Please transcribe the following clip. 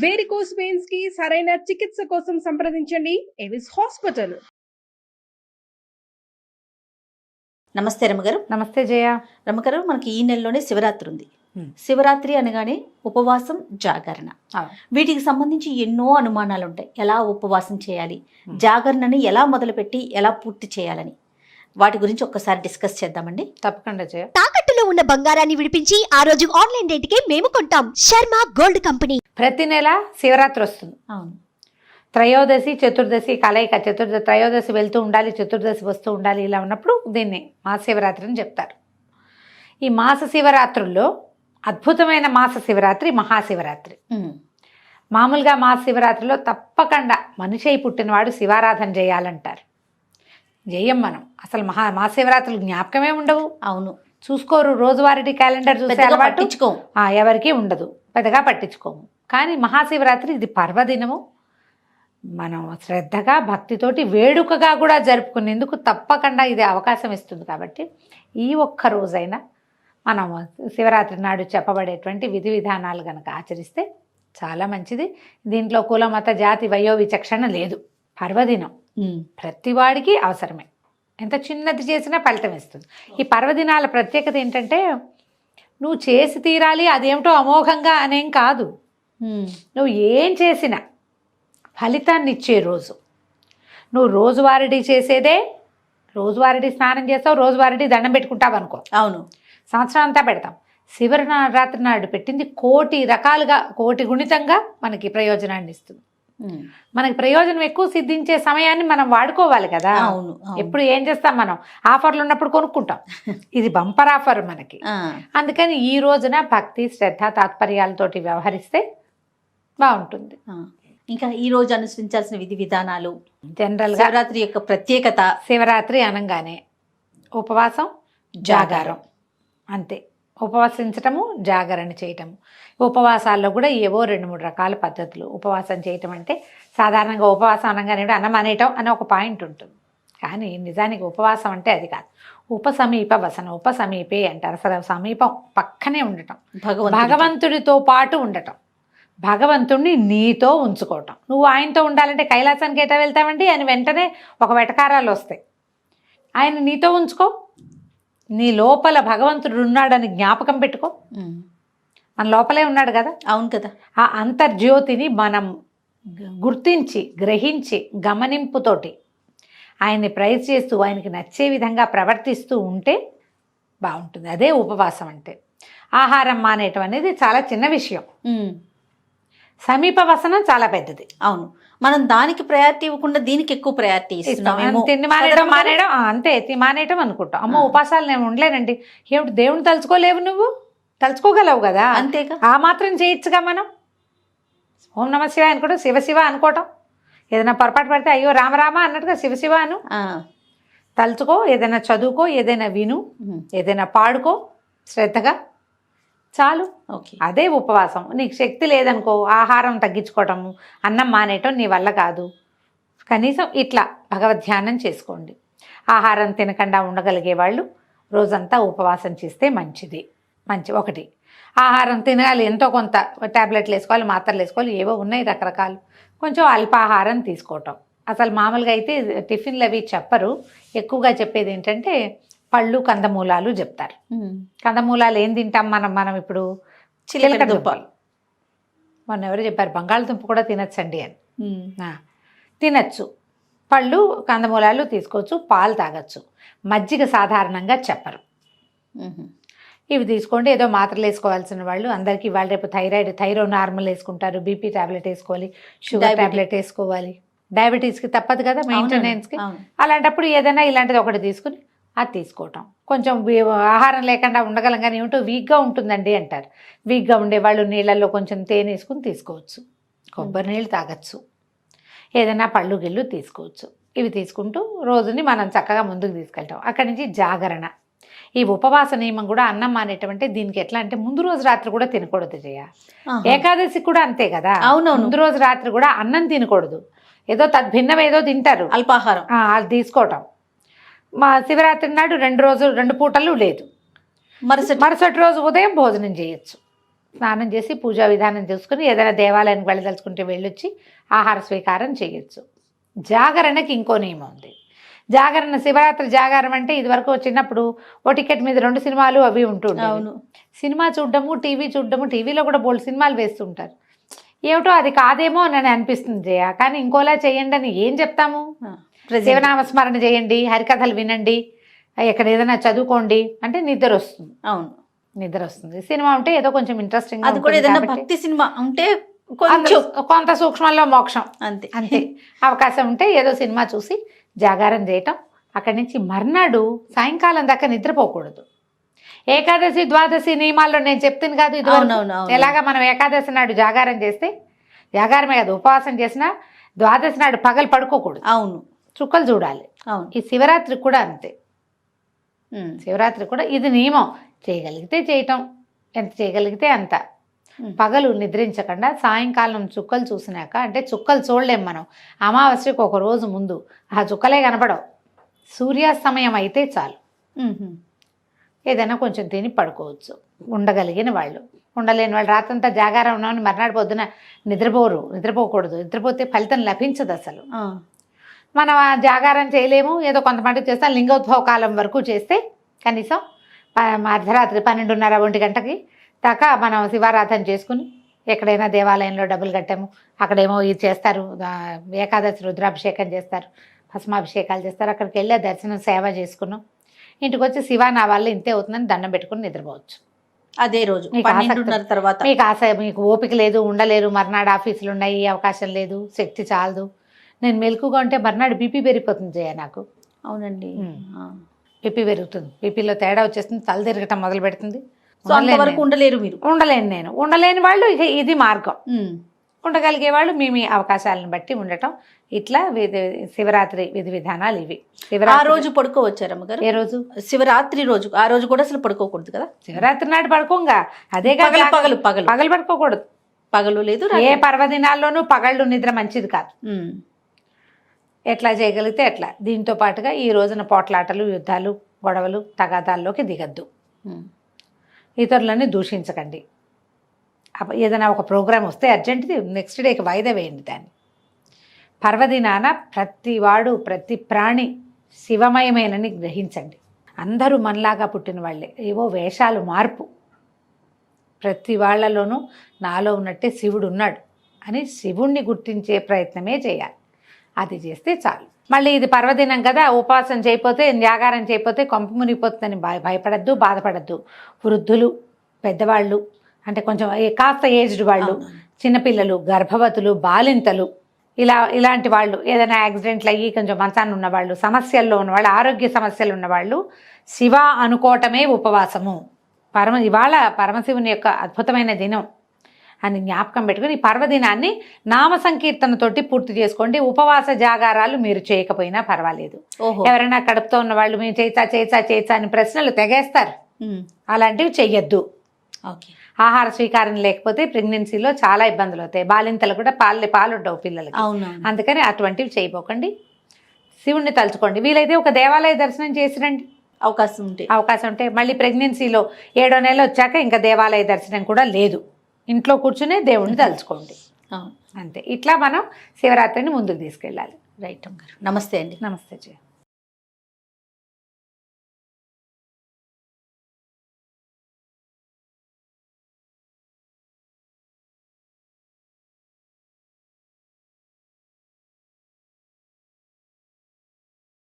Varicose veins కి సరైన చికిత్స కోసం సంప్రదించండి ఎవిస్ హాస్పిటల్. నమస్తే రమగారు. నమస్తే జయ. రమగారు, మనకి ఈ నెలలోనే శివరాత్రి ఉంది. శివరాత్రి అనగానే ఉపవాసం, జాగరణ, వీటికి సంబంధించి ఎన్నో అనుమానాలు ఉంటాయి. ఎలా ఉపవాసం చేయాలి, జాగరణని ఎలా మొదలుపెట్టి ఎలా పూర్తి చేయాలని, వాటి గురించి ఒక్కసారి డిస్కస్ చేద్దామండి. తప్పకుండా జయ. తాకట్టులో ఉన్న బంగారాన్ని విడిపించి ఆ రోజు ఆన్లైన్ రేటుకే మేము కొంటాం. Sharma gold company. ప్రతి నెల శివరాత్రి వస్తుంది. అవును. త్రయోదశి చతుర్దశి కలయిక. త్రయోదశి వెళ్తూ ఉండాలి, చతుర్దశి వస్తూ ఉండాలి. ఇలా ఉన్నప్పుడు దీన్ని మహాశివరాత్రి అని చెప్తారు. ఈ మాస శివరాత్రుల్లో అద్భుతమైన మాస శివరాత్రి మహాశివరాత్రి. మామూలుగా మహాశివరాత్రిలో తప్పకుండా మనిషి అయి పుట్టినవాడు శివారాధన చేయాలంటారు. చేయం మనం. అసలు మహాశివరాత్రులు జ్ఞాపకమే ఉండవు. అవును, చూసుకోరు. రోజువారీ క్యాలెండర్ చూసే పట్టించుకోము, ఎవరికి ఉండదు, పెద్దగా పట్టించుకోము. కానీ మహాశివరాత్రి ఇది పర్వదినము. మనం శ్రద్ధగా భక్తితోటి వేడుకగా కూడా జరుపుకునేందుకు తప్పకుండా ఇది అవకాశం ఇస్తుంది. కాబట్టి ఈ ఒక్క రోజైనా మనం శివరాత్రి నాడు చెప్పబడేటువంటి విధి విధానాలు కనుక ఆచరిస్తే చాలా మంచిది. దీంట్లో కుల మత జాతి వయో విచక్షణ లేదు. పర్వదినం ప్రతివాడికి అవసరమే. ఎంత చిన్నది చేసినా ఫలితం ఇస్తుంది. ఈ పర్వదినాల ప్రత్యేకత ఏంటంటే నువ్వు చేసి తీరాలి అదేమిటో అమోఘంగా అనేం కాదు. నువ్వు ఏం చేసినా ఫలితాన్ని ఇచ్చే రోజు. నువ్వు రోజువారీ చేసేదే, రోజువారీ స్నానం చేస్తావు, రోజువారీ దండం పెట్టుకుంటావు అనుకో. అవును, సంవత్సరం అంతా పెడతాం. శివరాత్రి నాడు పెట్టింది కోటి రకాలుగా, కోటి గుణితంగా మనకి ప్రయోజనాన్ని ఇస్తుంది. మనకి ప్రయోజనం ఎక్కువ సిద్ధించే సమయాన్ని మనం వాడుకోవాలి కదా. అవును. ఎప్పుడు ఏం చేస్తాం మనం, ఆఫర్లు ఉన్నప్పుడు కొనుక్కుంటాం. ఇది బంపర్ ఆఫర్ మనకి. అందుకని ఈ రోజున భక్తి, శ్రద్ధ, తాత్పర్యాలతోటి వ్యవహరిస్తే బాగుంటుంది. ఇంకా ఈ రోజు అనుసరించాల్సిన విధి విధానాలు, జనరల్గా శివరాత్రి యొక్క ప్రత్యేకత. శివరాత్రి అనగానే ఉపవాసం, జాగారం, అంతే. ఉపవాసించటము, జాగరణ చేయటము. ఉపవాసాల్లో కూడా ఏవో 2-3 రకాల పద్ధతులు. ఉపవాసం చేయటం అంటే సాధారణంగా ఉపవాసం అనగానే అన్నం అనేయటం అనే ఒక పాయింట్ ఉంటుంది. కానీ నిజానికి ఉపవాసం అంటే అది కాదు. ఉపసమీప వసన, ఉపసమీపే అంటారు. అసలు సమీపం, పక్కనే ఉండటం, భగవంతుడితో పాటు ఉండటం, భగవంతుడిని నీతో ఉంచుకోవటం. నువ్వు ఆయనతో ఉండాలంటే కైలాసానికి ఎటా వెళ్తావండి అని వెంటనే ఒక వెటకారాలు వస్తాయి. ఆయన నీతో ఉంచుకో. నీ లోపల భగవంతుడు ఉన్నాడని జ్ఞాపకం పెట్టుకో. మన లోపలే ఉన్నాడు కదా. అవును కదా. ఆ అంతర్జ్యోతిని మనం గుర్తించి, గ్రహించి, గమనింపుతోటి ఆయన్ని ప్రైజ్ చేస్తూ, ఆయనకి నచ్చే విధంగా ప్రవర్తిస్తూ ఉంటే బాగుంటుంది. అదే ఉపవాసం అంటే. ఆహారం మానేయటం అనేది చాలా చిన్న విషయం. సమీప వసనం చాలా పెద్దది. అవును, మనం దానికి ప్రయారిటీ ఇవ్వకుండా దీనికి ఎక్కువ ప్రయారిటీ ఇస్తున్నాం. తిండి మానేయడం అంతే. మానేయటం అనుకుంటాం. అమ్మ ఉపాసాలు నేను ఉండలేనండి. ఏమిటి, దేవుని తలుచుకోలేవు? నువ్వు తలుచుకోగలవు కదా, అంతేగా. ఆ మాత్రం చేయొచ్చుగా. మనం ఓం నమ శివాయ అనుకోవడం, శివశివ అనుకోవటం. ఏదైనా పొరపాటు పడితే అయ్యో రామరామ అన్నట్టుగా శివశివ అను. తలుచుకో, ఏదైనా చదువుకో, ఏదైనా విను, ఏదైనా పాడుకో శ్రద్ధగా, చాలు. ఓకే, అదే ఉపవాసం. నీకు శక్తి లేదనుకో, ఆహారం తగ్గించుకోవటము, అన్నం మానేయటం నీ వల్ల కాదు. కనీసం ఇట్లా భగవద్ధ్యానం చేసుకోండి. ఆహారం తినకుండా ఉండగలిగే వాళ్ళు రోజంతా ఉపవాసం చేస్తే మంచిది. ఒకటి, ఆహారం తినాలి, ఎంతో కొంత ట్యాబ్లెట్లు వేసుకోవాలి, మాత్రలు వేసుకోవాలి, ఏవో ఉన్నాయి రకరకాలు. కొంచెం అల్పాహారం తీసుకోవటం. అసలు మామూలుగా అయితే టిఫిన్లు అవి చెప్పరు. ఎక్కువగా చెప్పేది ఏంటంటే పళ్ళు, కందమూలాలు చెప్తారు. కందమూలాలు ఏం తింటాం మనం ఇప్పుడు? చిలకడ దుంపలు. మొన్న ఎవరు చెప్పారు బంగాళదుంప కూడా తినచ్చండి అని. తినచ్చు. పళ్ళు, కందమూలాలు తీసుకోవచ్చు, పాలు తాగొచ్చు. మజ్జిగ సాధారణంగా చెప్పరు. ఇవి తీసుకోండి. ఏదో మాత్రలు వేసుకోవాల్సిన వాళ్ళు అందరికీ ఇవాళ రేపు థైరో నార్మల్ వేసుకుంటారు, బీపీ టాబ్లెట్ వేసుకోవాలి, షుగర్ టాబ్లెట్ వేసుకోవాలి. డయాబెటీస్కి తప్పదు కదా, మెయింటెనెన్స్కి. అలాంటప్పుడు ఏదైనా ఇలాంటిది ఒకటి తీసుకుని అది తీసుకోవటం. కొంచెం ఆహారం లేకుండా ఉండగలం కానీ ఏమిటో వీక్గా ఉంటుందండి అంటారు. వీక్గా ఉండేవాళ్ళు నీళ్ళల్లో కొంచెం తేనె వేసుకుని తీసుకోవచ్చు, కొబ్బరి నీళ్ళు తాగొచ్చు, ఏదైనా పళ్ళు గిళ్ళు తీసుకోవచ్చు. ఇవి తీసుకుంటూ రోజుని మనం చక్కగా ముందుకు తీసుకెళ్తాం. అక్కడి నుంచి జాగరణ. ఈ ఉపవాస నియమం కూడా అన్నం మానేటంటే దీనికి ఎట్లా అంటే ముందు రోజు రాత్రి కూడా తినకూడదు జయ. ఏకాదశి కూడా అంతే కదా. అవును, ముందు రోజు రాత్రి కూడా అన్నం తినకూడదు. ఏదో తద్భిన్నం ఏదో తింటారు, అల్పాహారం అది తీసుకోవటం. మా శివరాత్రి నాడు 2 పూటలు లేదు. మరుసటి రోజు ఉదయం భోజనం చేయొచ్చు. స్నానం చేసి పూజా విధానం చూసుకుని ఏదైనా దేవాలయానికి వెళ్ళదలుచుకుంటే వెళ్ళొచ్చి ఆహార స్వీకారం చేయొచ్చు. జాగరణకి ఇంకో నియమం ఉంది. జాగరణ, శివరాత్రి జాగారం అంటే ఇదివరకు చిన్నప్పుడు ఓ టికెట్ మీద 2 సినిమాలు అవి ఉంటుంటాయి. అవును. సినిమా చూడడము, టీవీ చూడడము, టీవీలో కూడా బోల్డ్ సినిమాలు వేస్తుంటారు. ఏమిటో అది కాదేమో అని అనిపిస్తుంది జయ. కానీ ఇంకోలా చేయండి అని ఏం చెప్తాము? శివనామస్మరణ చేయండి, హరికథలు వినండి, ఎక్కడ ఏదైనా చదువుకోండి అంటే నిద్ర వస్తుంది. అవును, నిద్ర వస్తుంది. సినిమా ఉంటే ఏదో కొంచెం ఇంట్రెస్టింగ్, అది కూడా ఏదైనా భక్తి సినిమా ఉంటే కొంచెం కొంత సూక్ష్మంలో మోక్షం అంతే అంతే. అవకాశం ఉంటే ఏదో సినిమా చూసి జాగారం చేయటం. అక్కడి నుంచి మర్నాడు సాయంకాలం దాకా నిద్రపోకూడదు. ఏకాదశి ద్వాదశి నియమాల్లో నేను చెప్తాను కాదు ఇది. ఎలాగా మనం ఏకాదశి నాడు జాగారం చేస్తే, జాగారమే కాదు ఉపవాసం చేసినా ద్వాదశి నాడు పగలు పడుకోకూడదు. అవును, చుక్కలు చూడాలి. అవును. ఈ శివరాత్రి కూడా అంతే. శివరాత్రి కూడా ఇది నియమం. చేయగలిగితే చేయటం, ఎంత చేయగలిగితే అంత. పగలు నిద్రించకుండా సాయంకాలం చుక్కలు చూసినాక, అంటే చుక్కలు చూడలేం మనం, అమావాస్యకు ఒక రోజు ముందు ఆ చుక్కలే కనపడవు. సూర్యాస్తమయం అయితే చాలు. ఏదైనా కొంచెం తిని పడుకోవచ్చు ఉండగలిగిన వాళ్ళు. ఉండలేని వాళ్ళు రాత్రంతా జాగారం ఉన్నామని మర్నాడు పొద్దున నిద్రపోకూడదు. నిద్రపోతే ఫలితం లభించదు అసలు. మనం ఆ జాగారం చేయలేము, ఏదో కొంతమందికి చేస్తాం. లింగోద్భవ కాలం వరకు చేస్తే కనీసం అర్ధరాత్రి 12:30-1 గంటకి దాకా మనం శివారాధన చేసుకుని ఎక్కడైనా దేవాలయంలో డబ్బులు కట్టాము, అక్కడేమో ఇది చేస్తారు, ఏకాదశి రుద్రాభిషేకం చేస్తారు, భస్మాభిషేకాలు చేస్తారు. అక్కడికి వెళ్ళే దర్శనం సేవ చేసుకున్నాం, ఇంటికి వచ్చి శివ నా వల్ల ఇంతే అవుతుందని దండం పెట్టుకుని నిద్రపోవచ్చు. అదే రోజు 12:30 తర్వాత. మీకు ఆశ, మీకు ఓపిక లేదు, ఉండలేరు, మర్నాడు ఆఫీసులు ఉన్నాయి, అవకాశం లేదు, శక్తి చాలదు, నేను మెలకుగా ఉంటే మర్నాడు బీపీ పెరిగిపోతుంది జయ నాకు. అవునండి, బీపీ పెరుగుతుంది, బీపీలో తేడా వచ్చేస్తుంది, తల తిరగటం మొదలు పెడుతుంది. అంతవరకు ఉండలేరు మీరు. నేను ఉండలేని వాళ్ళు ఇక ఇది మార్గం. ఉండగలిగే వాళ్ళు మీ అవకాశాలను బట్టి ఉండటం. ఇట్లా శివరాత్రి విధి విధానాలు ఇవి. ఆ రోజు పడుకోవచ్చారమ్మగారు? ఏ రోజు? శివరాత్రి రోజు. ఆ రోజు కూడా అసలు పడుకోకూడదు కదా? శివరాత్రి నాడు పడుకోంగా. అదే పగలు పడుకోకూడదు. పగలు లేదు, ఏ పర్వదినాల్లోనూ పగళ్ళు నిద్ర మంచిది కాదు. ఎట్లా చేయగలిగితే ఎట్లా. దీంతో పాటుగా ఈ రోజున పోట్లాటలు, యుద్ధాలు, గొడవలు, తగాదాల్లోకి దిగద్దు. ఇతరులని దూషించకండి. ఏదైనా ఒక ప్రోగ్రాం వస్తే అర్జెంటుది నెక్స్ట్ డేకి వాయిదా వేయండి దాన్ని. పర్వదినాన ప్రతి ప్రాణి శివమయమేనని గ్రహించండి. అందరూ మనలాగా పుట్టిన వాళ్ళే, ఏవో వేషాలు మార్పు. ప్రతి వాళ్ళలోనూ నాలో ఉన్నట్టే శివుడు ఉన్నాడు అని శివుణ్ణి గుర్తించే ప్రయత్నమే చేయాలి. అది చేస్తే చాలు. మళ్ళీ ఇది పర్వదినం కదా, ఉపవాసం చేయకపోతే, జాగారం చేయకపోతే కొంప మునిగిపోతుందని భయపడద్దు, బాధపడద్దు. వృద్ధులు, పెద్దవాళ్ళు, అంటే కొంచెం కాస్త ఏజ్డ్ వాళ్ళు, చిన్నపిల్లలు, గర్భవతులు, బాలింతలు, ఇలాంటి వాళ్ళు, ఏదైనా యాక్సిడెంట్లు అయ్యి కొంచెం మంచాన్ని ఉన్నవాళ్ళు, సమస్యల్లో ఉన్నవాళ్ళు, ఆరోగ్య సమస్యలు ఉన్నవాళ్ళు శివ అనుకోవటమే ఉపవాసము. ఇవాళ పరమశివుని యొక్క అద్భుతమైన దినం అని జ్ఞాపకం పెట్టుకుని ఈ పర్వదినాన్ని నామ సంకీర్తనతోటి పూర్తి చేసుకోండి. ఉపవాస జాగారాలు మీరు చేయకపోయినా పర్వాలేదు. ఎవరైనా కడుపుతో ఉన్న వాళ్ళు మేము చేచా అని ప్రశ్నలు తెగేస్తారు, అలాంటివి చెయ్యొద్దు. ఆహార స్వీకారం లేకపోతే ప్రెగ్నెన్సీలో చాలా ఇబ్బందులు అవుతాయి. బాలింతలు కూడా పాలుండవు పిల్లలకి, అందుకని అటువంటివి చేయబోకండి. శివుణ్ణి తలుచుకోండి. వీలైతే ఒక దేవాలయ దర్శనం చేసిరండి, అవకాశం ఉంటే. మళ్ళీ ప్రెగ్నెన్సీలో 7వ నెల వచ్చాక ఇంకా దేవాలయ దర్శనం కూడా లేదు, ఇంట్లో కూర్చునే దేవుణ్ణి తలుచుకోండి అంతే. ఇట్లా మనం శివరాత్రిని ముందుకు తీసుకెళ్ళాలి. రైట్ అమ్మగారు. నమస్తే అండి. నమస్తే జయ.